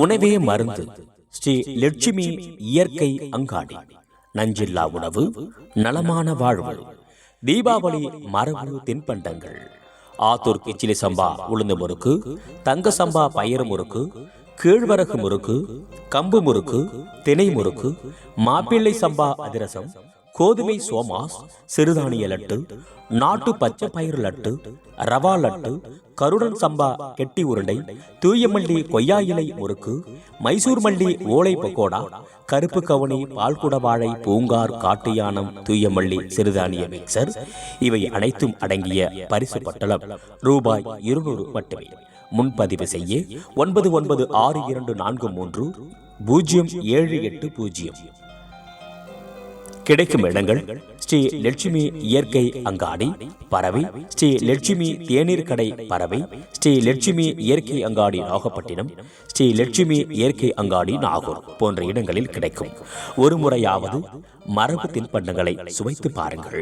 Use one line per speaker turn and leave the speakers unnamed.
உணவே மருந்து. ஸ்ரீ லட்சுமி இயற்கை அங்காடி. நஞ்சில்லா உணவு, நலமான வாழ்வு. தீபாவளி மரபு தின்பண்டங்கள். ஆத்தூர் கிச்சிலி சம்பா உளுந்து முறுக்கு, தங்க சம்பா பயிறு முறுக்கு, கீழ்வரகு முறுக்கு, கம்பு முறுக்கு, தினை முறுக்கு, மாப்பிள்ளை சம்பா அதிரசம், கோதுமை சோமாஸ், சிறுதானிய லட்டு, நாட்டு பச்சை பயிறு லட்டு, ரவா லட்டு, கருடன் சம்பா கெட்டி உருண்டை, தூயமல்லி கொய்யா இலை முறுக்கு, மைசூர் மல்லி ஓலை பக்கோடா, கருப்பு கவுனி, பால்குட வாழை, பூங்கார், காட்டுயானம், தூயமல்லி சிறுதானிய மிக்சர், இவை அனைத்தும் அடங்கிய பரிசு பட்டலம் ரூபாய் 200 மட்டுமே. முன்பதிவு செய்ய 9962430780. கிடைக்கும் இடங்கள்: ஸ்ரீ லட்சுமி இயற்கை அங்காடி பறவை, ஸ்ரீ லட்சுமி தேநீர் கடை பறவை, ஸ்ரீ லட்சுமி இயற்கை அங்காடி நாகப்பட்டினம், ஸ்ரீ லட்சுமி இயற்கை அங்காடி நாகூர் போன்ற இடங்களில் கிடைக்கும். ஒரு முறையாவது மரபு தின்பண்டங்களை சுவைத்து பாருங்கள்.